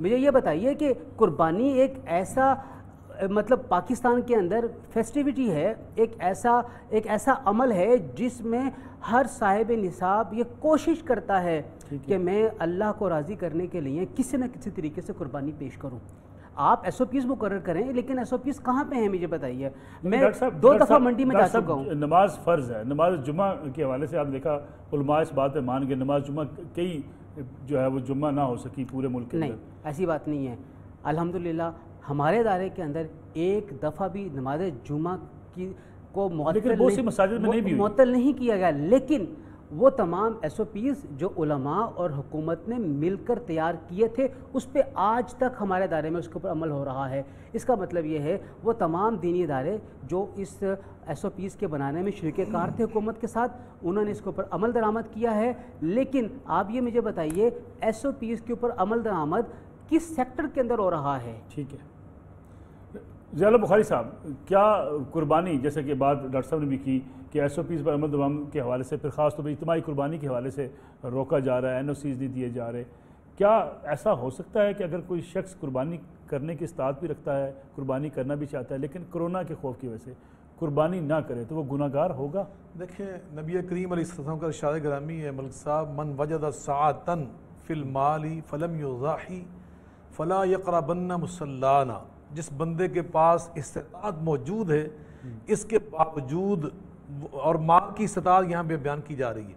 مجھے یہ بتائیے کہ قربانی ایک ایسا مطلب پاکستان کے اندر فیسٹیوٹی ہے، ایک ایسا عمل ہے جس میں ہر صاحب نصاب یہ کوشش کرتا ہے کہ میں اللہ کو راضی کرنے کے لیے کسی نہ کسی طریقے سے قربانی پیش کروں۔ آپ ایس او پیز مقرر کریں، لیکن ایس او پیز کہاں پہ ہیں مجھے بتائیے۔ میں 2 دفعہ منڈی میں جا چکا ہوں۔ نماز فرض ہے، نماز جمعہ کے حوالے سے آپ دیکھا علماء اس بات پہ مان گئے، نماز جمعہ کئی جو ہے وہ جمعہ نہ ہو سکی پورے ملک کے اندر۔ نہیں، ایسی بات نہیں ہے۔ الحمدللہ ہمارے ادارے کے اندر ایک دفعہ بھی نماز جمعہ کی کو معطل نہیں کیا گیا، لیکن وہ تمام ایس او پیز جو علماء اور حکومت نے مل کر تیار کیے تھے اس پہ آج تک ہمارے ادارے میں اس کے اوپر عمل ہو رہا ہے۔ اس کا مطلب یہ ہے وہ تمام دینی ادارے جو اس ایس او پیز کے بنانے میں شریک کار تھے حکومت کے ساتھ، انہوں نے اس کے اوپر عمل درآمد کیا ہے۔ لیکن آپ یہ مجھے بتائیے ایس او پیز کے اوپر عمل درآمد کس سیکٹر کے اندر ہو رہا ہے؟ ٹھیک ہے ضیاء بخاری صاحب، کیا قربانی جیسے کہ بات ڈاکٹر صاحب نے بھی کی کہ ایس او پیز پر عمل درآمد کے حوالے سے، پھر خاص طور پر اجتماعی قربانی کے حوالے سے روکا جا رہا ہے، این او سیز نہیں دیے جا رہے، کیا ایسا ہو سکتا ہے کہ اگر کوئی شخص قربانی کرنے کی استعداد بھی رکھتا ہے، قربانی کرنا بھی چاہتا ہے، لیکن کرونا کے خوف کی وجہ سے قربانی نہ کرے تو وہ گناہ گار ہوگا؟ دیکھیں نبی کریم علیہ السلام کا ارشاد گرامی ہے ملک صاحب، من وجد ساعتاً فی المال فلم یضاحی فلا یقربن مصلانا، جس بندے کے پاس استطاعت موجود ہے اس کے باوجود، اور مال کی استطاعت یہاں پہ بیان کی جا رہی ہے،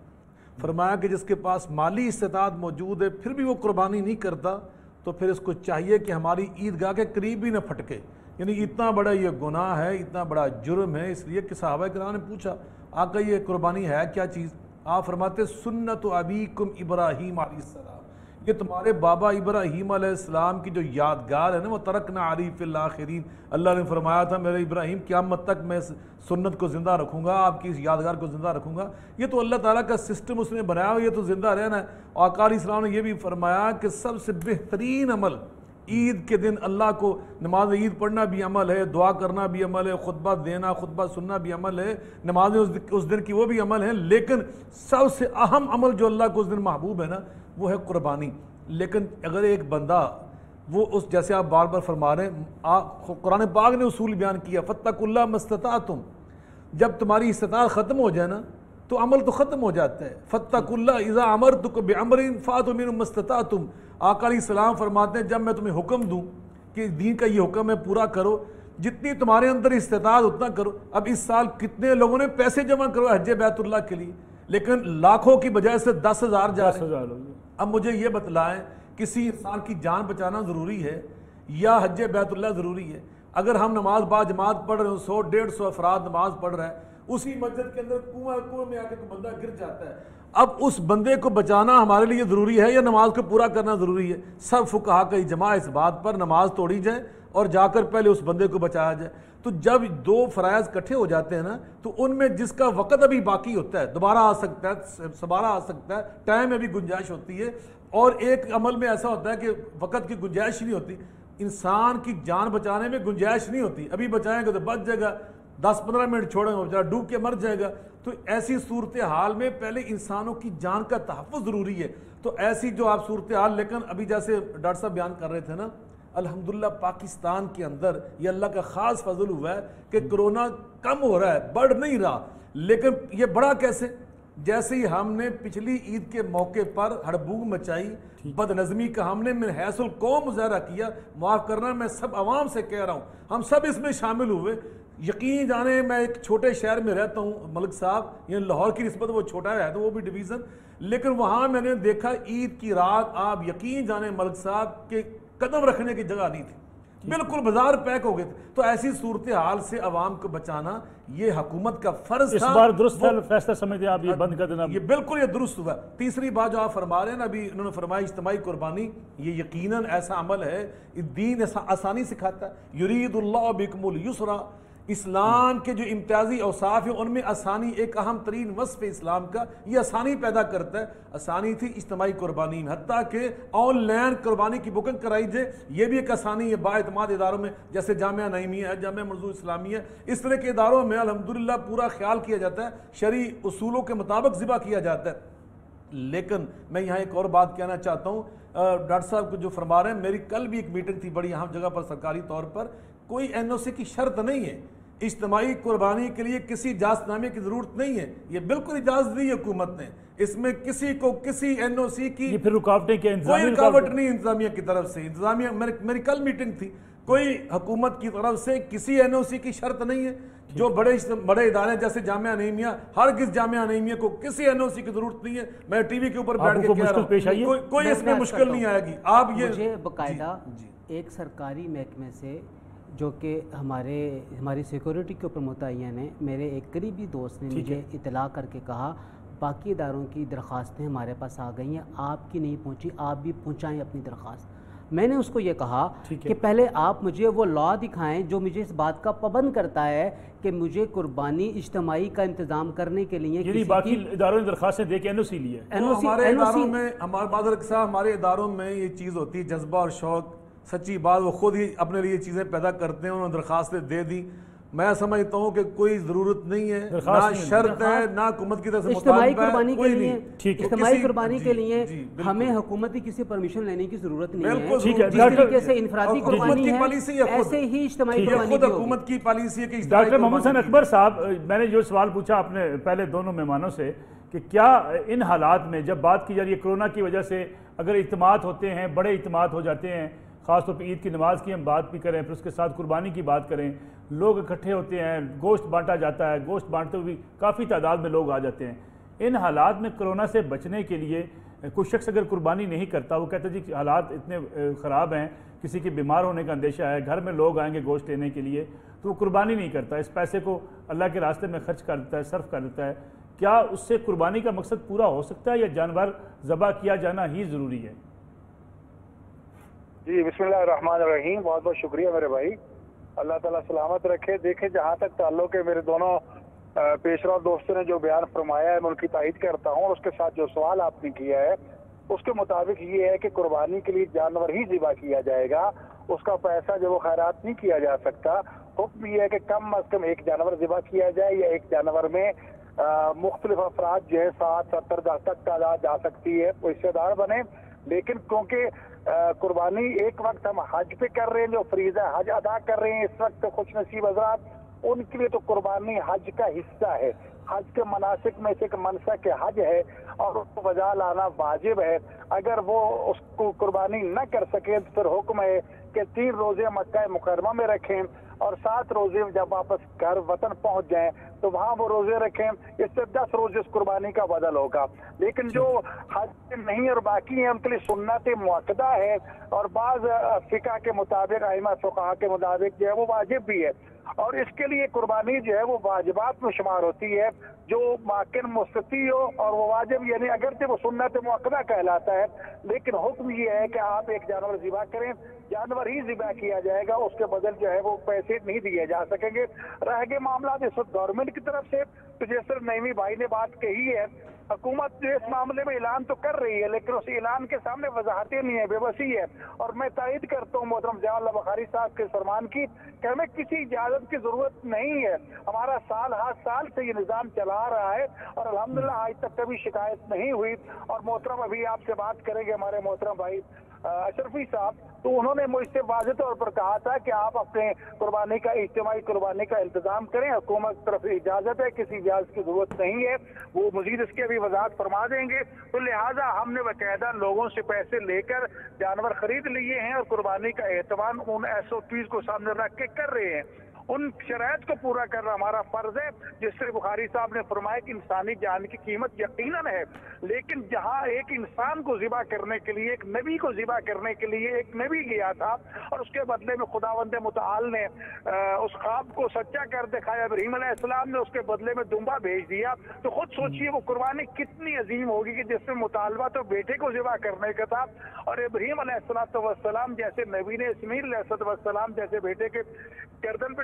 فرمایا کہ جس کے پاس مالی استطاعت موجود ہے پھر بھی وہ قربانی نہیں کرتا تو پھر اس کو چاہیے کہ ہماری عیدگاہ کے قریب بھی نہ پھٹکے۔ یعنی اتنا بڑا یہ گناہ ہے، اتنا بڑا جرم ہے، اس لیے کہ صحابہ کرام نے پوچھا آقا یہ قربانی ہے کیا چیز؟ آپ فرماتے سنت ابیکم ابراہیم علیہ السلام، یہ تمہارے بابا ابراہیم علیہ السلام کی جو یادگار ہے نا، وہ ترکنا علی فی الاخرین، اللہ نے فرمایا تھا میرے ابراہیم قیامت تک میں سنت کو زندہ رکھوں گا، آپ کی اس یادگار کو زندہ رکھوں گا۔ یہ تو اللہ تعالیٰ کا سسٹم اس نے بنایا ہوا، یہ تو زندہ رہنا ہے۔ آقا علیہ السلام نے یہ بھی فرمایا کہ سب سے بہترین عمل عید کے دن اللہ کو نماز عید پڑھنا بھی عمل ہے، دعا کرنا بھی عمل ہے، خطبہ دینا خطبہ سننا بھی عمل ہے، نمازیں اس دن کی وہ بھی عمل ہے، لیکن سب سے اہم عمل جو اللہ کو اس دن محبوب ہے نا وہ ہے قربانی۔ لیکن اگر ایک بندہ وہ اس جیسے آپ بار بار فرما رہے ہیں، قرآن پاک نے اصول بیان کیا فاتقوا اللہ ما استطعتم، جب تمہاری استطاعت ختم ہو جائے نا تو عمل تو ختم ہو جاتا ہے۔ فاتقوا اللہ اذا امرتکم بامر فاتوا منہ ما استطعتم، آقا علیہ السلام فرماتے ہیں جب میں تمہیں حکم دوں کہ دین کا یہ حکم ہے پورا کرو، جتنی تمہارے اندر استطاعت اتنا کرو۔ اب اس سال کتنے لوگوں نے پیسے جمع کرو حج بیت اللہ کے لیے، لیکن لاکھوں کی بجائے سے 10,000 جا رہے ہیں۔ اب مجھے یہ بتلائیں کسی انسان کی جان بچانا ضروری ہے یا حج بیت اللہ ضروری ہے؟ اگر ہم نماز با جماعت پڑھ رہے ہیں، 100-150 افراد نماز پڑھ رہا ہے، اسی مسجد کے اندر کنویں میں آ کے کوئی بندہ گر جاتا ہے، اب اس بندے کو بچانا ہمارے لیے ضروری ہے یا نماز کو پورا کرنا ضروری ہے؟ سب فقہا کا اجماع اس بات پر نماز توڑی جائے اور جا کر پہلے اس بندے کو بچایا جائے۔ تو جب 2 فرائض اکٹھے ہو جاتے ہیں نا تو ان میں جس کا وقت ابھی باقی ہوتا ہے، دوبارہ آ سکتا ہے، سبارہ آ سکتا ہے، ٹائم میں بھی گنجائش ہوتی ہے، اور ایک عمل میں ایسا ہوتا ہے کہ وقت کی گنجائش نہیں ہوتی، انسان کی جان بچانے میں گنجائش نہیں ہوتی، ابھی بچائیں گے تو بچ جائے گا، 10-15 منٹ چھوڑیں گے بیچارہ ڈوب کے مر جائے گا۔ تو ایسی صورتحال میں پہلے انسانوں کی جان کا تحفظ ضروری ہے۔ تو ایسی جو آپ صورتحال، لیکن ابھی جیسے ڈاکٹر صاحب بیان کر رہے تھے نا، الحمدللہ پاکستان کے اندر یہ اللہ کا خاص فضل ہوا ہے کہ کرونا کم ہو رہا ہے، بڑھ نہیں رہا، لیکن یہ بڑا کیسے؟ جیسے ہی ہم نے پچھلی عید کے موقع پر ہڑبوڑ مچائی، بد نظمی کا ہم نے من حیث القوم مظاہرہ کیا، معاف کرنا میں سب عوام سے کہہ رہا ہوں، ہم سب اس میں شامل ہوئے۔ یقین جانے میں ایک چھوٹے شہر میں رہتا ہوں ملک صاحب، یعنی لاہور کی نسبت وہ چھوٹا ہے تو وہ بھی ڈویژن، لیکن وہاں میں نے دیکھا عید کی رات آپ یقین جانے ملک صاحب کہ قدم رکھنے کی جگہ نہیں تھی، بالکل بازار پیک ہو گئے تھے۔ تو ایسی صورتحال سے عوام کو بچانا یہ حکومت کا فرض تھا۔ اس بار درست فیصلہ سمجھتے ہیں آپ یہ بند کر دینا؟ یہ بالکل یہ درست ہوا۔ تیسری بات جو آپ فرما رہے ہیں نا، ابھی انہوں نے فرمایا اجتماعی قربانی، یہ یقیناً ایسا عمل ہے، دین آسانی سکھاتا ہے، یرید اللہ بکم الیسر، اسلام کے جو امتیازی اوصاف ہیں ان میں آسانی ایک اہم ترین وصف اسلام کا، یہ آسانی پیدا کرتا ہے۔ آسانی تھی اجتماعی قربانی میں، حتیٰ کہ آن لائن قربانی کی بکنگ کرائی جائے، یہ بھی ایک آسانی ہے با اعتماد اداروں میں، جیسے جامعہ نعیمیہ ہے، جامعہ منظور اسلامیہ ہے، اس طرح کے اداروں میں الحمدللہ پورا خیال کیا جاتا ہے، شرعی اصولوں کے مطابق ذبح کیا جاتا ہے۔ لیکن میں یہاں ایک اور بات کہنا چاہتا ہوں ڈاکٹر صاحب کو جو فرما رہے ہیں، میری کل بھی ایک میٹنگ تھی بڑی اہم جگہ پر سرکاری طور پر، کوئی NOC کی شرط نہیں ہے، اجتماعی قربانی کے لیے کسی اجازت نامے کی ضرورت نہیں ہے، یہ بالکل اجازت دی ہے حکومت نے، اس میں کسی کو کسی NOC کی پھر رکاوٹیں کیا کوئی رکاوٹ نہیں انتظامیہ کی طرف سے، انتظامیہ میری کل میٹنگ تھی، کوئی حکومت کی طرف سے کسی NOC کی شرط نہیں ہے، جو بڑے ادارے جیسے جامعہ نعیمیہ، ہرگز جامعہ نعیمیہ کو کسی NOC کی ضرورت نہیں ہے، میں ٹی وی کے اوپر بیٹھ کے کہہ رہا ہوں، کوئی اس میں مشکل نہیں آئے گی۔ آپ یہ مجھے باقاعدہ ایک سرکاری محکمے سے جو کہ ہماری سیکورٹی کے اوپر متعین ہے، میرے ایک قریبی دوست نے مجھے اطلاع کر کے کہا باقی اداروں کی درخواستیں ہمارے پاس آ گئی ہیں، آپ کی نہیں پہنچی، آپ بھی پہنچائیں اپنی درخواست۔ میں نے اس کو یہ کہا کہ پہلے آپ مجھے وہ لا دکھائیں جو مجھے اس بات کا پابند کرتا ہے کہ مجھے قربانی اجتماعی کا انتظام کرنے کے لیے باقی اداروں نے درخواستیں دے کے NOC لی ہے۔ ہمارے اداروں میں ہمارے اداروں میں یہ چیز ہوتی ہے، جذبہ اور شوق، سچی بات، وہ خود ہی اپنے لیے چیزیں پیدا کرتے ہیں، انہوں نے درخواستیں دے دی۔ میں سمجھتا ہوں کہ کوئی ضرورت نہیں ہے، نہ شرط ہے، نہ حکومت کی طرف سے اجتماعی قربانی کے لیے اجتماعی قربانی کے لیے ہمیں حکومت کی کسی پرمیشن لینے کی ضرورت نہیں ہے۔ جس طریقے سے انفرادی قربانی ہے ایسے ہی اجتماعی قربانی خود حکومت کی پالیسی ہے کہ ڈاکٹر محمد حسین اکبر صاحب، میں نے جو سوال پوچھا اپنے پہلے دونوں مہمانوں سے کہ کیا ان حالات میں جب بات کی جا رہی ہے کرونا کی وجہ سے اگر اجتماعات ہوتے ہیں، بڑے اجتماعات ہو جاتے ہیں، خاص طور پہ عید کی نماز کی ہم بات بھی کریں، پھر اس کے ساتھ قربانی کی بات کریں، لوگ اکٹھے ہوتے ہیں، گوشت بانٹا جاتا ہے، گوشت بانٹتے ہوئے کافی تعداد میں لوگ آ جاتے ہیں، ان حالات میں کرونا سے بچنے کے لیے کوئی شخص اگر قربانی نہیں کرتا، وہ کہتا ہے جی حالات اتنے خراب ہیں، کسی کے بیمار ہونے کا اندیشہ ہے، گھر میں لوگ آئیں گے گوشت لینے کے لیے، تو وہ قربانی نہیں کرتا، اس پیسے کو اللہ کے راستے میں خرچ کر دیتا ہے، صرف کر دیتا ہے، کیا اس سے قربانی کا مقصد پورا ہو سکتا ہے یا جانور ذبح کیا جانا ہی ضروری ہے؟ جی بسم اللہ الرحمن الرحیم، بہت بہت شکریہ میرے بھائی، اللہ تعالیٰ سلامت رکھے۔ دیکھیں جہاں تک تعلق ہے میرے دونوں پیشرو دوستوں نے جو بیان فرمایا ہے میں ان کی تائید کرتا ہوں، اور اس کے ساتھ جو سوال آپ نے کیا ہے اس کے مطابق یہ ہے کہ قربانی کے لیے جانور ہی ذبح کیا جائے گا، اس کا پیسہ جو وہ خیرات نہیں کیا جا سکتا۔ حکم یہ ہے کہ کم از کم ایک جانور ذبح کیا جائے، یا ایک جانور میں مختلف افراد جو ہے 60-70 تک تعداد جا سکتی ہے، وہ حصے دار بنے۔ لیکن کیونکہ قربانی ایک وقت ہم حج پہ کر رہے ہیں، جو فریضہ حج ادا کر رہے ہیں اس وقت خوش نصیب حضرات، ان کے لیے تو قربانی حج کا حصہ ہے، حج کے مناسک میں سے ایک منسک حج ہے اور اس کو بجا لانا واجب ہے۔ اگر وہ اس کو قربانی نہ کر سکیں تو پھر حکم ہے کہ 3 روزے مکہ مکرمہ میں رکھیں اور 7 روزے جب واپس گھر وطن پہنچ جائیں تو وہاں وہ روزے رکھیں، اس سے 10 روزے اس قربانی کا بدل ہوگا۔ لیکن جو حج نہیں اور باقی ہیں ان کے لیے سنت مؤکدہ ہے، اور بعض فقہ کے مطابق، ائمہ فقہا کے مطابق جو ہے وہ واجب بھی ہے، اور اس کے لیے قربانی جو ہے وہ واجبات میں شمار ہوتی ہے، جو ماکن مستطیع ہو، اور وہ واجب یعنی اگرچہ وہ سنت مؤکدہ کہلاتا ہے، لیکن حکم یہ ہے کہ آپ ایک جانور ذبح کریں، جانور ہی ذبح کیا جائے گا، اس کے بدل جو ہے وہ پیسے نہیں دیے جا سکیں گے۔ رہ گئے معاملات اس وقت گورنمنٹ کی طرف سے، تو جیسے نعیمی بھائی نے بات کہی ہے، حکومت جو اس معاملے میں اعلان تو کر رہی ہے لیکن اس اعلان کے سامنے وضاحتیں نہیں ہے، بے بسی ہے، اور میں تائید کرتا ہوں محترم ضیاء اللہ بخاری صاحب کے فرمان کی کہ ہمیں کسی اجازت کی ضرورت نہیں ہے، ہمارا سال ہر سال سے یہ نظام چلا رہا ہے اور الحمدللہ آج تک کبھی شکایت نہیں ہوئی۔ اور محترم ابھی آپ سے بات کریں گے ہمارے محترم بھائی اشرفی صاحب، تو انہوں نے مجھ سے واضح طور پر کہا تھا کہ آپ اپنے قربانی کا اجتماعی قربانی کا انتظام کریں، حکومت کی طرف اجازت ہے، کسی اجازت کی ضرورت نہیں ہے، وہ مزید اس کی بھی وضاحت فرما دیں گے۔ تو لہٰذا ہم نے باقاعدہ لوگوں سے پیسے لے کر جانور خرید لیے ہیں اور قربانی کا اہتمام ان SOPs کو سامنے رکھ کے کر رہے ہیں، ان شرائط کو پورا کرنا ہمارا فرض ہے، جس سے بخاری صاحب نے فرمایا کہ انسانی جان کی قیمت یقیناً ہے، لیکن جہاں ایک انسان کو ذبح کرنے کے لیے، ایک نبی کو ذبح کرنے کے لیے ایک نبی گیا تھا اور اس کے بدلے میں خداوند متعال نے اس خواب کو سچا کر دکھایا، ابراہیم علیہ السلام نے اس کے بدلے میں دمبا بھیج دیا، تو خود سوچئے وہ قربانی کتنی عظیم ہوگی کہ جس میں مطالبہ تو بیٹے کو ذبح کرنے کا تھا، اور ابراہیم علیہ السلام جیسے نبی نے اسماعیل علیہ السلام جیسے بیٹے کے گردن پہ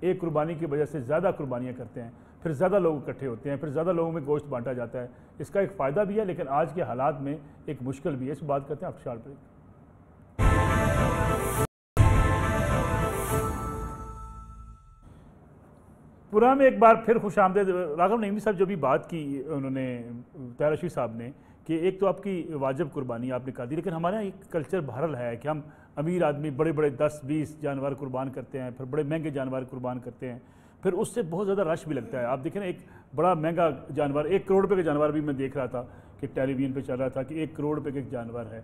ایک قربانی کی وجہ سے زیادہ قربانیاں کرتے ہیں، پھر زیادہ لوگ اکٹھے ہوتے ہیں، پھر زیادہ لوگوں میں گوشت بانٹا جاتا ہے۔ اس کا ایک فائدہ بھی ہے لیکن آج کے حالات میں ایک مشکل بھی ہے، اس پر بات کرتے ہیں آپ شارٹ بریک۔ پورا میں ایک بار پھر خوش آمدید۔ راغب نعیمی صاحب جو بھی بات کی انہوں نے طاہر رشید صاحب نے کہ ایک تو آپ کی واجب قربانی آپ نے کر دی، لیکن ہمارے یہاں ایک کلچر بہرحال ہے کہ ہم امیر آدمی بڑے بڑے 10-20 جانور قربان کرتے ہیں، پھر بڑے مہنگے جانور قربان کرتے ہیں، پھر اس سے بہت زیادہ رش بھی لگتا ہے۔ آپ دیکھیں نا ایک بڑا مہنگا جانور 1 کروڑ روپے کا جانور بھی میں دیکھ رہا تھا کہ ٹیلی ویژن پہ چل رہا تھا کہ 1 کروڑ روپے کا ایک جانور ہے۔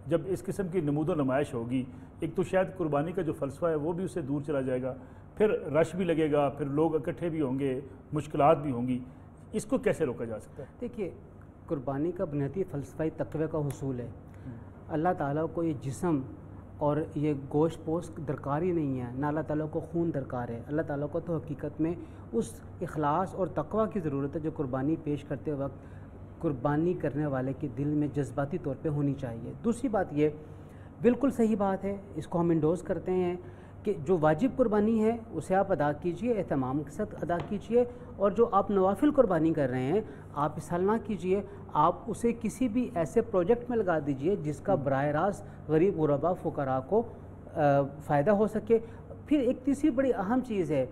جب اس قسم کی نمود و نمائش ہوگی، ایک تو شاید قربانی کا جو فلسفہ ہے وہ بھی اس سے دور چلا جائے گا، پھر رش بھی لگے گا، پھر لوگ اکٹھے بھی ہوں گے، مشکلات بھی ہوں گی۔ اس کو کیسے روکا جا سکتا ہے؟ دیکھیے، قربانی کا بنیادی فلسفہ تقوی کا حصول ہے۔ اللہ تعالیٰ کو یہ جسم اور یہ گوشت پوست درکار ہی نہیں ہے، نہ اللہ تعالیٰ کو خون درکار ہے۔ اللہ تعالیٰ کو تو حقیقت میں اس اخلاص اور تقوی کی ضرورت ہے جو قربانی پیش کرتے وقت قربانی کرنے والے کے دل میں جذباتی طور پہ ہونی چاہیے۔ دوسری بات یہ بالکل صحیح بات ہے، اس کو ہم انڈوز کرتے ہیں کہ جو واجب قربانی ہے اسے آپ ادا کیجئے، اہتمام کے ساتھ ادا کیجئے، اور جو آپ نوافل قربانی کر رہے ہیں آپ اسہال نہ کیجئے، آپ اسے کسی بھی ایسے پروجیکٹ میں لگا دیجئے جس کا براہ راست غریب غربا فقراء کو فائدہ ہو سکے۔ پھر ایک تیسری بڑی اہم چیز ہے،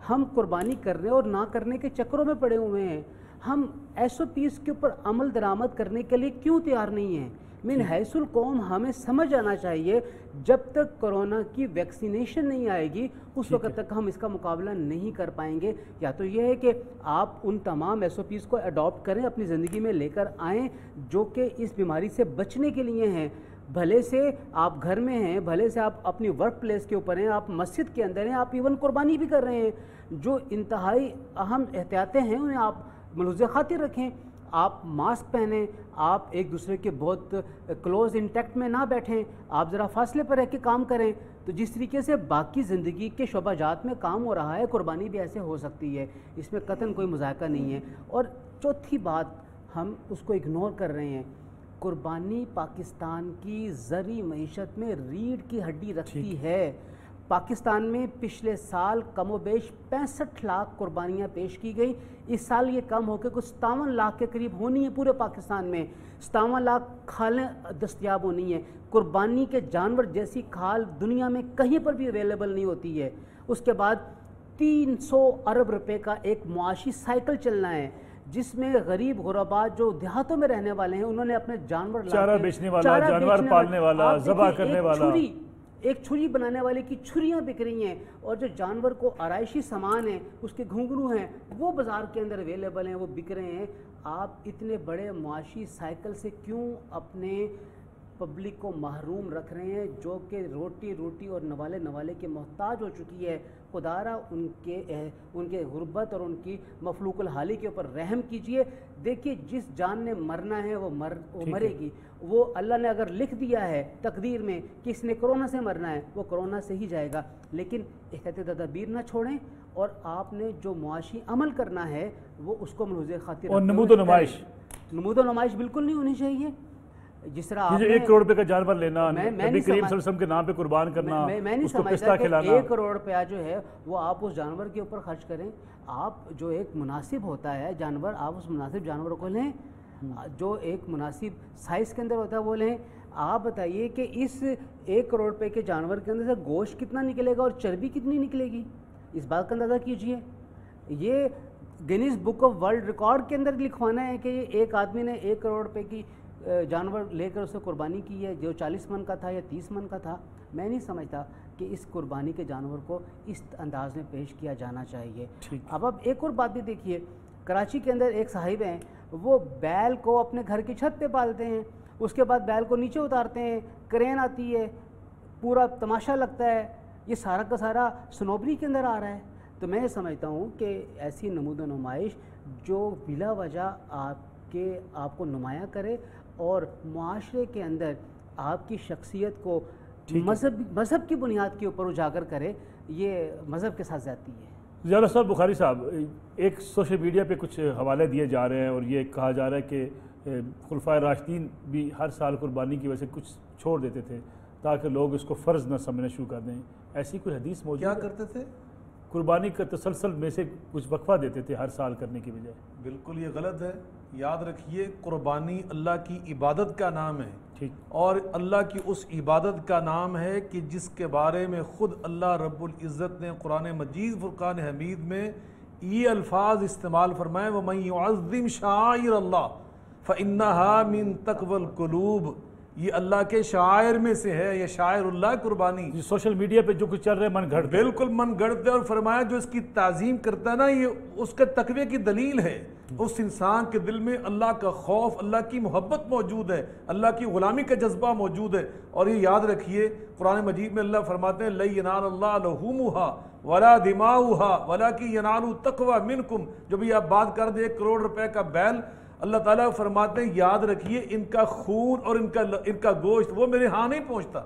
ہم قربانی کرنے اور نہ کرنے کے چکروں میں پڑے ہوئے ہیں۔ ہم SOPs کے اوپر عمل درآمد کرنے کے لیے کیوں تیار نہیں ہیں؟ من حیث القوم ہمیں سمجھ آنا چاہیے جب تک کرونا کی ویکسینیشن نہیں آئے گی اس وقت تک ہم اس کا مقابلہ نہیں کر پائیں گے۔ یا تو یہ ہے کہ آپ ان تمام SOPs کو اڈاپٹ کریں، اپنی زندگی میں لے کر آئیں جو کہ اس بیماری سے بچنے کے لیے ہیں، بھلے سے آپ گھر میں ہیں، بھلے سے آپ اپنی ورک پلیس کے اوپر ہیں، آپ مسجد کے اندر ہیں، آپ ایون قربانی بھی کر رہے ہیں۔ جو انتہائی اہم احتیاطیں ہیں انہیں آپ ملحوظ خاطر رکھیں، آپ ماسک پہنیں، آپ ایک دوسرے کے بہت کلوز انٹیکٹ میں نہ بیٹھیں، آپ ذرا فاصلے پر رہ کے کام کریں۔ تو جس طریقے سے باقی زندگی کے شعبہ جات میں کام ہو رہا ہے، قربانی بھی ایسے ہو سکتی ہے، اس میں قطعاً کوئی مذائقہ نہیں ہے۔ اور چوتھی بات، ہم اس کو اگنور کر رہے ہیں، قربانی پاکستان کی زرعی معیشت میں ریڑھ کی ہڈی رکھتی ہے۔ پاکستان میں پچھلے سال کم و بیش 65 لاکھ قربانیاں پیش کی گئی، اس سال یہ کم ہو کے کچھ 57 لاکھ کے قریب ہونی ہے پورے پاکستان میں۔ 57 لاکھ کھالیں دستیاب ہونی ہیں۔ قربانی کے جانور جیسی کھال دنیا میں کہیں پر بھی اویلیبل نہیں ہوتی ہے۔ اس کے بعد 300 ارب روپے کا ایک معاشی سائیکل چلنا ہے جس میں غریب غربا جو دیہاتوں میں رہنے والے ہیں انہوں نے اپنے جانور چارہ بیچنے والا، جانور پالنے والا، ذبح کرنے والا، ایک چھری بنانے والے کی چھریاں بک رہی ہیں، اور جو جانور کو آرائشی سامان ہیں، اس کے گھنگرو ہیں، وہ بازار کے اندر اویلیبل ہیں، وہ بک رہے ہیں۔ آپ اتنے بڑے معاشی سائیکل سے کیوں اپنے پبلک کو محروم رکھ رہے ہیں جو کہ روٹی اور نوالے کے محتاج ہو چکی ہے؟ خدارا ان کے غربت اور ان کی مفلوق الحالی کے اوپر رحم کیجئے۔ دیکھیے، جس جان نے مرنا ہے وہ مرے گی۔ وہ اللہ نے اگر لکھ دیا ہے تقدیر میں کہ اس نے کرونا سے مرنا ہے، وہ کرونا سے ہی جائے گا، لیکن احتیاطی تدابیر نہ چھوڑیں، اور آپ نے جو معاشی عمل کرنا ہے وہ اس کو ملحوظ خاطر اور نمود و نمائش بالکل نہیں ہونی چاہیے۔ جس طرح آپ 1 کروڑ روپے کا جانور لینا، نبی کریم صلی اللہ علیہ وسلم کے نام پہ قربان کرنا، میں نہیں اس کو سمجھتا پستہ کہ کھلانا، 1 کروڑ روپیہ جو ہے وہ آپ اس جانور کے اوپر خرچ کریں۔ آپ جو ایک مناسب ہوتا ہے جانور، آپ اس مناسب جانور کو لیں، جو ایک مناسب سائز کے اندر ہوتا ہے وہ لیں۔ آپ بتائیے کہ اس 1 کروڑ روپے کے جانور کے اندر سے گوشت کتنا نکلے گا اور چربی کتنی نکلے گی، اس بات کا اندازہ کیجئے۔ یہ Guinness book of world record کے اندر لکھوانا ہے کہ یہ ایک آدمی نے 1 کروڑ روپے کی جانور لے کر اسے قربانی کی ہے، جو 40 من کا تھا یا 30 من کا تھا۔ میں نہیں سمجھتا کہ اس قربانی کے جانور کو اس انداز میں پیش کیا جانا چاہیے۔ اب ایک اور بات بھی دیکھیے، کراچی کے اندر ایک صاحب ہیں، وہ بیل کو اپنے گھر کی چھت پہ پالتے ہیں، اس کے بعد بیل کو نیچے اتارتے ہیں، کرین آتی ہے، پورا تماشا لگتا ہے، یہ سارا کا سارا سنوبری کے اندر آ رہا ہے۔ تو میں سمجھتا ہوں کہ ایسی نمود و نمائش جو بلا وجہ آپ کو نمایاں کرے اور معاشرے کے اندر آپ کی شخصیت کو مذہب کی بنیاد کے اوپر اجاگر کرے، یہ مذہب کے ساتھ زیادتی ہے۔ ضیاء صاحب بخاری صاحب، ایک سوشل میڈیا پہ کچھ حوالے دیے جا رہے ہیں اور یہ کہا جا رہا ہے کہ خلفائے راشدین بھی ہر سال قربانی کی وجہ سے کچھ چھوڑ دیتے تھے تاکہ لوگ اس کو فرض نہ سمجھنا شروع کر دیں۔ ایسی کوئی حدیث موجود ہے؟ کیا کرتے تھے؟ قربانی کا تسلسل میں سے کچھ وقفہ دیتے تھے ہر سال کرنے کی بجائے؟ بالکل یہ غلط ہے. یاد رکھیے قربانی اللہ کی عبادت کا نام ہے. ٹھیک. اور اللہ کی اس عبادت کا نام ہے کہ جس کے بارے میں خود اللہ رب العزت نے قرآن مجید فرقان حمید میں یہ الفاظ استعمال فرمائے وَمَن يُعَظِّمْ شَعَائِرَ اللَّهِ فَإِنَّهَا مِن تَقْوَى الْقُلُوبِ. یہ اللہ کے شاعر میں سے ہے، یہ شاعر اللہ قربانی. سوشل میڈیا پہ جو کچھ چل رہا ہے من گھڑ بالکل من گڑتے. اور فرمایا جو اس کی تعظیم کرتا ہے نا یہ اس کے تقوی کی دلیل ہے. اس انسان کے دل میں اللہ کا خوف، اللہ کی محبت موجود ہے، اللہ کی غلامی کا جذبہ موجود ہے. اور یہ یاد رکھیے قرآن مجید میں اللہ فرماتے ہیں لَن يَنَالَ اللَّهَ لُحُومُهَا وَلَا دِمَاؤُهَا وَلَكِن يَنَالُهُ التَّقْوَى مِنكُمْ. جو بھی آپ بات کر دیں 1 کروڑ روپے کا بیل، اللہ تعالیٰ فرماتے ہیں یاد رکھیے ان کا خون اور ان کا گوشت وہ میرے ہاں نہیں پہنچتا.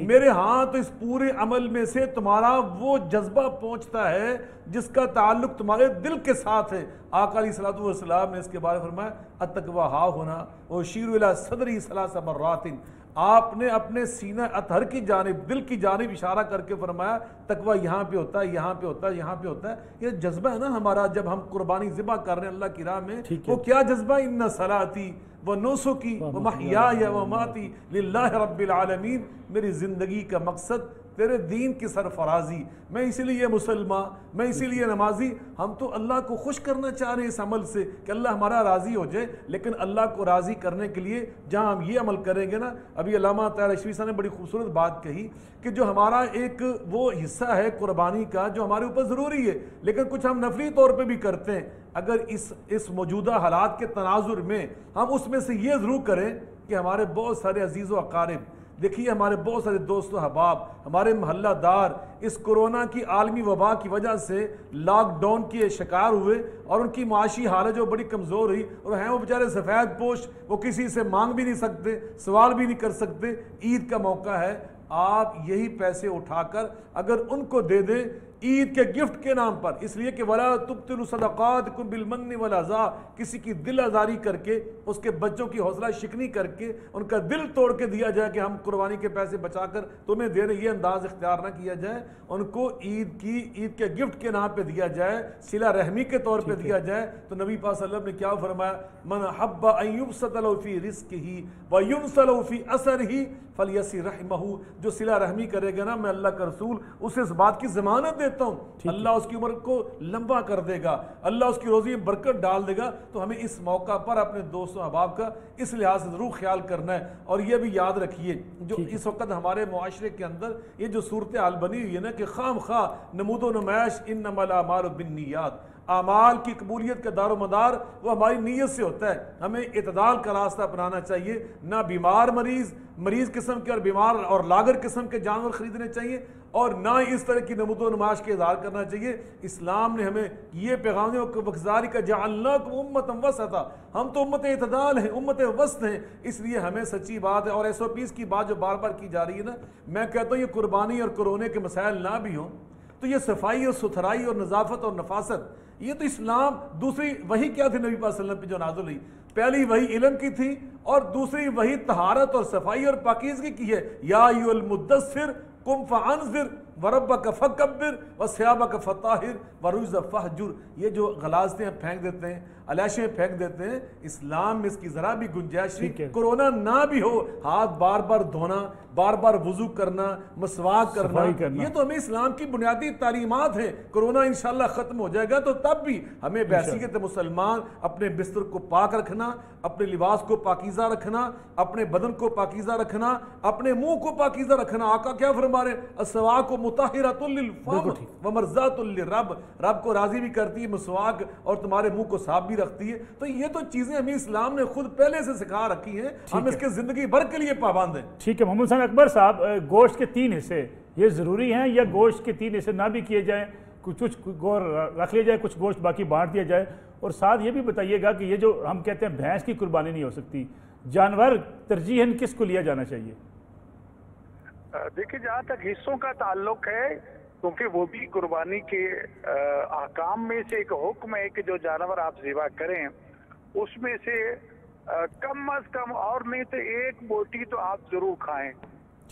میرے ہاں تو اس پورے عمل میں سے تمہارا وہ جذبہ پہنچتا ہے جس کا تعلق تمہارے دل کے ساتھ ہے. آقا علیہ الصلوۃ والسلام نے اس کے بارے میں فرمایا التقویٰ ہا ہونا وَأُشِيرُ إِلَىٰ صَدْرِي 3 مرات. آپ نے اپنے سینہ اطہر کی جانب، دل کی جانب اشارہ کر کے فرمایا تقویٰ یہاں پہ ہوتا ہے، یہاں پہ ہوتا ہے، یہاں پہ ہوتا ہے. یہ جذبہ ہے نا ہمارا جب ہم قربانی ذبح کر رہے ہیں اللہ کی راہ میں، وہ کیا جذبہ ان صلاتی وَنُسُكِي وَمَحْيَايَ وَمَمَاتِي لِلَّهِ رَبِّ الْعَالَمِينَ. میری زندگی کا مقصد تیرے دین کی سرفرازی. میں اسی لیے مسلمان، میں اسی لیے نمازی. ہم تو اللہ کو خوش کرنا چاہ رہے ہیں اس عمل سے کہ اللہ ہمارا راضی ہو جائے. لیکن اللہ کو راضی کرنے کے لیے جہاں ہم یہ عمل کریں گے نا، ابھی علامہ طاہر اشرفی صاحب نے بڑی خوبصورت بات کہی کہ جو ہمارا ایک وہ حصہ ہے قربانی کا جو ہمارے اوپر ضروری ہے لیکن کچھ ہم نفلی طور پہ بھی کرتے ہیں. اگر اس موجودہ حالات کے تناظر میں ہم اس میں سے یہ ضرور کریں کہ ہمارے بہت سارے عزیز و اقارب، دیکھیے ہمارے بہت سارے دوست و احباب، ہمارے محلہ دار اس کورونا کی عالمی وبا کی وجہ سے لاک ڈاؤن کے شکار ہوئے اور ان کی معاشی حالت جو بڑی کمزور ہوئی اور ہیں وہ بیچارے سفید پوش، وہ کسی سے مانگ بھی نہیں سکتے، سوال بھی نہیں کر سکتے. عید کا موقع ہے، آپ یہی پیسے اٹھا کر اگر ان کو دے دیں عید کے گفٹ کے نام پر، اس لیے کہ وَلَا تُبْطِلُوا صَدَقَاتِكُمْ بِالْمَنِّ وَالْأَذَىٰ، کسی کی دل آزاری کر کے، اس کے بچوں کی حوصلہ شکنی کر کے ان کا دل توڑ کے دیا جائے کہ ہم قربانی کے پیسے بچا کر تمہیں دے رہے، یہ انداز اختیار نہ کیا جائے. ان کو عید کے گفٹ کے نام پہ دیا جائے، صلہ رحمی کے طور پہ دیا جائے. تو نبی پاک صلی اللہ علیہ وسلم نے کیا فرمایا؟ مَنْ أَحَبَّ أَن يُبْسَطَ لَهُ فِي رِزْقِهِ وَيُنْسَ لَهُ فِي أَثَرِهِ فَلْيَصِلْ رَحِمَهُ. جو صلہ رحمی کرے گا نا، میں اللہ کا رسول اسے اس بات کی ضمانت دیتا ہوں اللہ اس کی عمر کو لمبا کر دے گا، اللہ اس کی روزی میں برکت ڈال دے گا. تو ہمیں اس موقع پر اپنے دوستوں احباب کا اس لحاظ سے ضرور خیال کرنا ہے. اور یہ بھی یاد رکھیے جو اس وقت ہمارے معاشرے کے اندر یہ جو صورتحال بنی ہوئی ہے نا کہ خام خواہ نمود و نمائش انما الاعمال بالنیات، اعمال کی قبولیت کا دار و مدار وہ ہماری نیت سے ہوتا ہے. ہمیں اعتدال کا راستہ اپنانا چاہیے. نہ بیمار مریض قسم کے اور بیمار اور لاگر قسم کے جانور خریدنے چاہیے اور نہ اس طرح کی نمود و نمائش کے اظہار کرنا چاہیے. اسلام نے ہمیں یہ پیغام وقزاری کا جعلناکم امۃ وسطا، ہم تو امت اعتدال ہیں، امت وسط ہیں. اس لیے ہمیں سچی بات ہے اور SOPs کی بات جو بار بار کی جا رہی ہے نا، میں کہتا ہوں یہ قربانی اور کورونے کے مسائل نہ بھی ہوں تو یہ صفائی اور ستھرائی اور نظافت اور نفاست، یہ تو اسلام. دوسری وحی کیا تھی نبی پاک صلی اللہ علیہ وسلم پہ جو نازل ہوئی؟ پہلی وحی علم کی تھی اور دوسری وحی طہارت اور صفائی اور پاکیزگی کی ہے. یا ایھا المدثر قم فانذر وربک فکبر وثیابک فطہر والرجز فاہجر. یہ جو غلاظتیں پھینک دیتے ہیں، علیشیں پھینک دیتے ہیں، اسلام میں اس کی ذرا بھی گنجائش نہیں. کورونا نہ بھی ہو، ہاتھ بار بار دھونا، بار بار وضو کرنا، مسواک کرنا، یہ تو ہمیں اسلام کی بنیادی تعلیمات ہیں. کورونا انشاءاللہ ختم ہو جائے گا تو تب بھی ہمیں بحیثیت مسلمان اپنے بستر کو پاک رکھنا، اپنے لباس کو پاکیزہ رکھنا، اپنے بدن کو پاکیزہ رکھنا، اپنے منہ کو پاکیزہ رکھنا. آقا کیا فرما رہے ہیں؟ السواک مطہرۃ للفم ومرضات للرب. رب کو راضی بھی کرتی ہے مسواک اور تمہارے منہ کو صاف بھی رکھتی ہے. تو یہ تو چیزیں ہمیں اسلام نے خود پہلے سے سکھا رکھی ہیں، ہم اس کے زندگی بھر کے لیے پابند ہیں. ٹھیک ہے محمد حسین اکبر صاحب، گوشت کے 3 حصے یہ ضروری ہیں یا گوشت کے 3 حصے نہ بھی کیے جائیں، کچھ گوشت رکھ لیا جائے، کچھ گوشت باقی بانٹ دیا جائے؟ اور ساتھ یہ بھی بتائیے گا کہ یہ جو ہم کہتے ہیں بھینس کی قربانی نہیں ہو سکتی، جانور ترجیحاً کس کو لیا جانا چاہیے؟ دیکھیں جہاں تک حصوں کا تعلق ہے، کیونکہ وہ بھی قربانی کے احکام میں سے ایک حکم ہے کہ جو جانور آپ ذبح کریں اس میں سے کم از کم اور نہیں تو 1 بوٹی تو آپ ضرور کھائیں.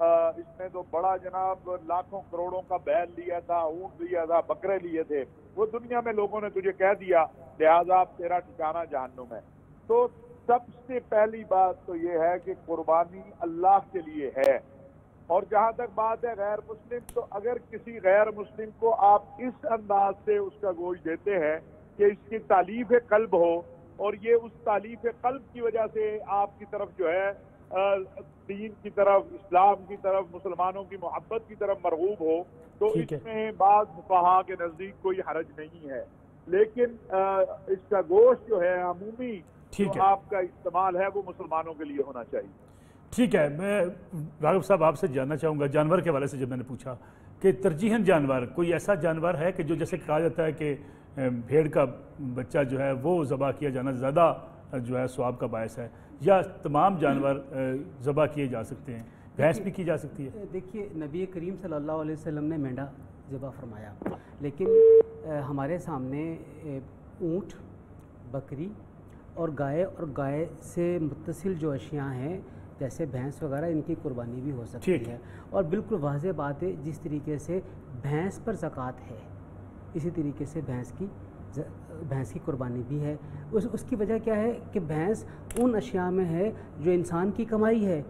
اس نے تو بڑا جناب لاکھوں کروڑوں کا بیل لیا تھا، اونٹ لیا تھا، بکرے لیے تھے، وہ دنیا میں لوگوں نے تجھے کہہ دیا، لہذا اب تیرا ٹھکانہ جہنم ہے۔ تو سب سے پہلی بات تو یہ ہے کہ قربانی اللہ کے لیے ہے۔ اور جہاں تک بات ہے غیر مسلم، تو اگر کسی غیر مسلم کو آپ اس انداز سے اس کا گوشت دیتے ہیں کہ اس کی تالیف قلب ہو، اور یہ اس تالیف قلب کی وجہ سے آپ کی طرف جو ہے دین کی طرف، اسلام کی طرف، مسلمانوں کی محبت کی طرف مرغوب ہو، تو اس میں بعض فقہا کے نزدیک کوئی حرج نہیں ہے۔ لیکن اس کا گوشت جو ہے عمومی جو آپ کا استعمال ہے وہ مسلمانوں کے لیے ہونا چاہیے۔ ٹھیک ہے، میں راغب صاحب آپ سے جاننا چاہوں گا جانور کے حوالے سے، جب میں نے پوچھا کہ ترجیحاً جانور کوئی ایسا جانور ہے کہ جو جیسے کہا جاتا ہے کہ بھیڑ کا بچہ جو ہے وہ ذبح کیا جانا زیادہ جو ہے ثواب کا باعث ہے، یا تمام جانور ذبح کیے جا سکتے ہیں، بھینس بھی کی جا سکتی ہے؟ دیکھیے نبی کریم صلی اللہ علیہ وسلم نے مینڈا ذبح فرمایا، لیکن ہمارے سامنے اونٹ، بکری اور گائے سے متصل جو اشیاء ہیں جیسے بھینس وغیرہ، ان کی قربانی بھی ہو سکتی ہے۔ اور بالکل واضح بات ہے، جس طریقے سے بھینس پر زکوٰۃ ہے اسی طریقے سے بھینس کی قربانی بھی ہے۔ اس کی وجہ کیا ہے کہ بھینس ان اشیاء میں ہے جو انسان کی کمائی ہے۔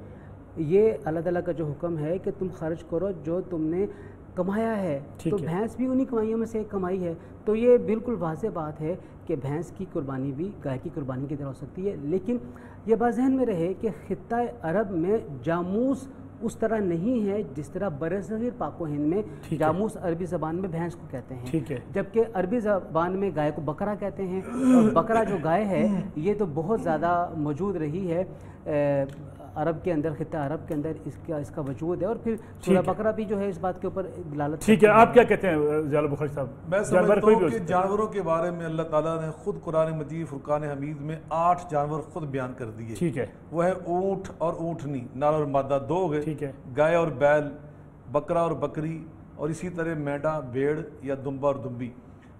یہ اللہ تعالیٰ کا جو حکم ہے کہ تم خرچ کرو جو تم نے کمایا ہے، تو بھینس بھی انہی کمائیوں میں سے ایک کمائی ہے۔ تو یہ بالکل واضح بات ہے کہ بھینس کی قربانی بھی گائے کی قربانی کی طرح ہو سکتی ہے، لیکن یہ بات ذہن میں رہے کہ خطہ عرب میں جاموس اس طرح نہیں ہے جس طرح برصغیر پاک و ہند میں جاموس عربی زبان میں بھینس کو کہتے ہیں، جبکہ عربی زبان میں گائے کو بکرا کہتے ہیں، اور بکرا جو گائے ہے یہ تو بہت زیادہ موجود رہی ہے عرب کے اندر، خطہ عرب کے اندر اس کا وجود ہے، اور پھر سورہ بقرہ بھی جو ہے اس بات کے اوپر دلالت۔ ٹھیک ہے، آپ کیا کہتے ہیں ضیاء بخاری صاحب؟ میں سمجھتا ہوں کہ جانوروں کے بارے میں اللہ تعالیٰ نے خود قرآن مجید فرقان حمید میں 8 جانور خود بیان کر دیے۔ ٹھیک ہے، وہ ہے اونٹ اور اونٹنی، نر اور مادہ 2 ہو گئے، ٹھیک ہے، گائے اور بیل، بکرا اور بکری، اور اسی طرح میڈا، بھیڑ یا دمبا اور دمبی،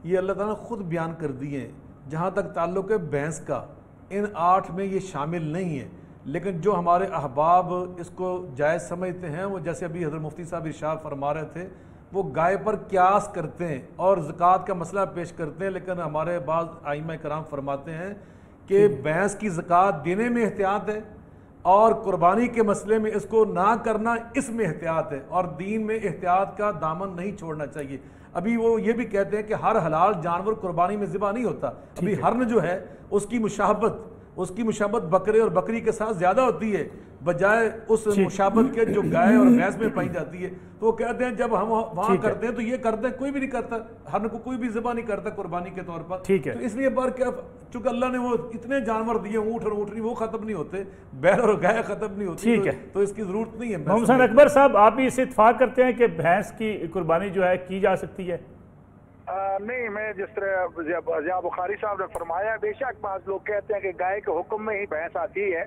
یہ اللہ تعالیٰ نے خود بیان کر دیے ہیں۔ جہاں تک تعلق ہے بھینس کا، ان 8 میں یہ شامل نہیں ہے، لیکن جو ہمارے احباب اس کو جائز سمجھتے ہیں، وہ جیسے ابھی حضرت مفتی صاحب ارشاد فرما رہے تھے، وہ گائے پر قیاس کرتے ہیں اور زکوٰۃ کا مسئلہ پیش کرتے ہیں، لیکن ہمارے بعض ائمہ کرام فرماتے ہیں کہ بھینس کی زکوٰۃ دینے میں احتیاط ہے، اور قربانی کے مسئلے میں اس کو نہ کرنا اس میں احتیاط ہے، اور دین میں احتیاط کا دامن نہیں چھوڑنا چاہیے۔ ابھی وہ یہ بھی کہتے ہیں کہ ہر حلال جانور قربانی میں ذبح نہیں ہوتا، ابھی ہرن جو ہے اس کی مشابہت بکرے اور بکری کے ساتھ زیادہ ہوتی ہے بجائے اس مشابہت کے جو گائے اور بھینس میں پائی جاتی ہے۔ تو وہ کہتے ہیں جب ہم وہاں کرتے ہیں تو یہ کرتے ہیں، کوئی بھی نہیں کرتا، ہرن کو کوئی بھی ذبح نہیں کرتا قربانی کے طور پر۔ تو اس لیے چونکہ اللہ نے وہ اتنے جانور دیے، اونٹ اور اونٹنی، وہ ختم نہیں ہوتے، بیل اور گائے ختم نہیں ہوتی، تو اس کی ضرورت نہیں ہے۔ محمد حسین اکبر صاحب، آپ بھی اس سے اتفاق کرتے ہیں کہ بھینس کی قربانی جو ہے کی جا سکتی ہے؟ نہیں، میں جس طرح ضیاء بخاری صاحب نے فرمایا، بے شک بعض لوگ کہتے ہیں کہ گائے کے حکم میں ہی بھینس آتی ہے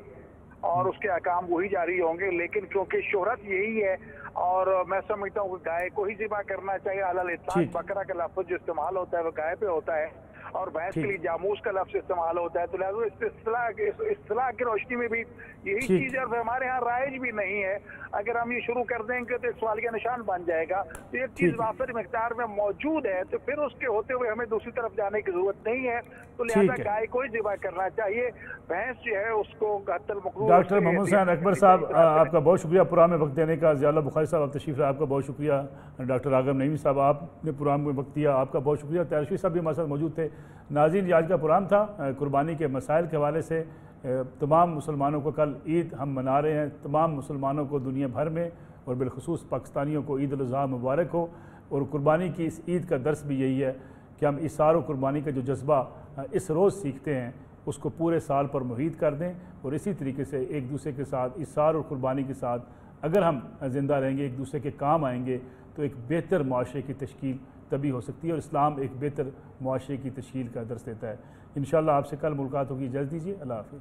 اور اس کے احکام وہی جاری ہوں گے، لیکن کیونکہ شہرت یہی ہے، اور میں سمجھتا ہوں کہ گائے کو ہی ذبح کرنا چاہیے۔ علی الاطلاق بکرا کا لفظ جو استعمال ہوتا ہے وہ گائے پہ ہوتا ہے، اور بھینس کے لیے جاموس کا لفظ استعمال ہوتا ہے، تو لہٰذا اصطلاح کی روشنی میں بھی یہی چیز ہے، اور ہمارے ہاں رائج بھی نہیں ہے۔ اگر ہم یہ شروع کر دیں گے تو ایک سوال کا نشان بن جائے گا۔ تو یہ چیز وافر مقدار میں موجود ہے، تو پھر اس کے ہوتے ہوئے ہمیں دوسری طرف جانے کی ضرورت نہیں ہے، تو لہٰذا گائے کو ہی ذبح کرنا چاہیے، بھینس جو ہے اس کو قتل مقروض۔ ڈاکٹر محمد حسین اکبر صاحب، آپ کا بہت شکریہ پروگرام میں وقت دینے کا۔ ضیاء بخاری صاحب آپ تشریف لائے، آپ کا بہت شکریہ۔ ڈاکٹر راغب نعیمی صاحب، آپ نے پروگرام میں وقت دیا، آپ کا بہت شکریہ۔ تیرشوی صاحب بھی ہمارے ساتھ موجود تھے۔ ناظرین، یہ آج کا پروگرام تھا قربانی کے مسائل کے حوالے سے۔ تمام مسلمانوں کو کل عید ہم منا رہے ہیں، تمام مسلمانوں کو دنیا بھر میں اور بالخصوص پاکستانیوں کو عید الاضحیٰ مبارک ہو۔ اور قربانی کی اس عید کا درس بھی یہی ہے کہ ہم ایثار و قربانی کا جو جذبہ اس روز سیکھتے ہیں اس کو پورے سال پر محیط کر دیں، اور اسی طریقے سے ایک دوسرے کے ساتھ ایثار اور قربانی کے ساتھ اگر ہم زندہ رہیں گے، ایک دوسرے کے کام آئیں گے، تو ایک بہتر معاشرے کی تشکیل تبھی ہو سکتی ہے، اور اسلام ایک بہتر معاشرے کی تشکیل کا درس دیتا ہے۔ انشاءاللہ آپ سے کل ملاقات ہوگی، اجازت دیجیے، اللہ حافظ۔